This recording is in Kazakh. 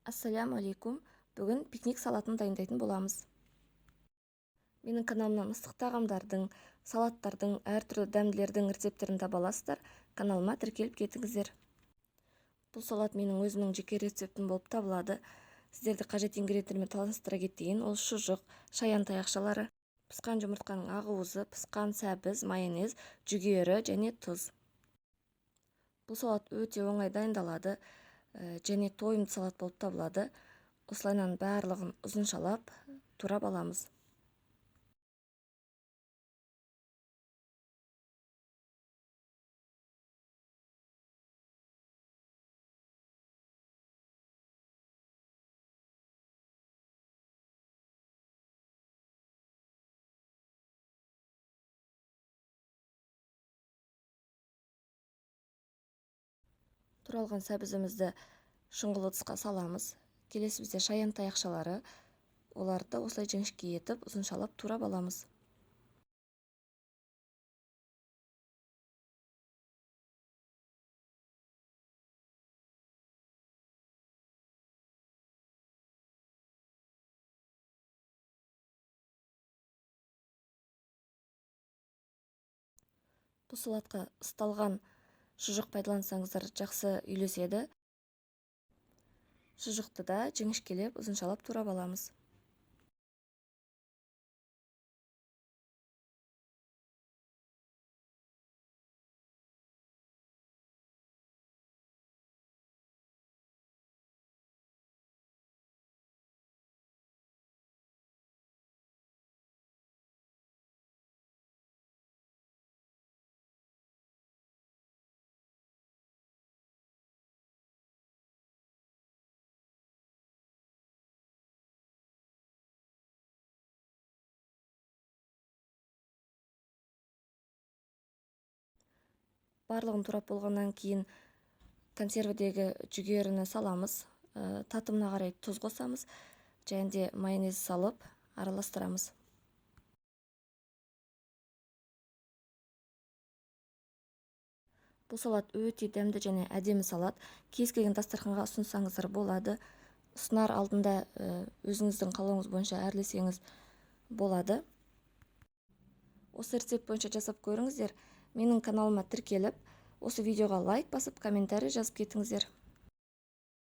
Ассаляму алейкум. Бүгін пикник салатын дайындайтын боламыз. Менің каналымнан ыстық тағамдардың, салаттардың, әртүрлі дәмділердің рецептерін таба аласыздар. Каналыма тіркеліп кетіңіздер. Бұл салат менің өзімнің жеке рецептім болып табылады. Сіздерді қажет ингредиенттермен таныстыра кетейін. Ол шұжық, шаян таяқшалары, пысқан жұмыртқаның ағуызы, пысқан сәбіз, майонез, жүгері және тұз. Бұл салат өте оңай дайындалады және тойымды салат болып табылады. Осылайынан барлығын ұзыншалап турап аламыз. Туралған сәбізімізді шұңғыл ыдысқа саламыз. Келесі бізде шаян таяқшалары. Оларды осылай жіңішке етіп ұзыншалап турап аламыз. Бұл салатқа ысталған шұжық пайдалансаңыздар жақсы үйлеседі. Шұжықты да жіңішкелеп ұзыншалап турап аламыз. Барлығын турап болғаннан кейін консервідегі жүгеріні саламыз. Татымына қарай тұз қосамыз. Және де майонез салып араластырамыз. Бұл салат өте дәмді және әдемі салат. Кез келген дастарханға ұсынсаңыздар болады. Ұсынар алдында өзіңіздің қалауыңыз бойынша әрлесеңіз болады. Осы рецепт бойынша жасап көріңіздер. Менің каналыма тіркеліп, осы видеоға лайк басып, комментарий жазып кетіңіздер.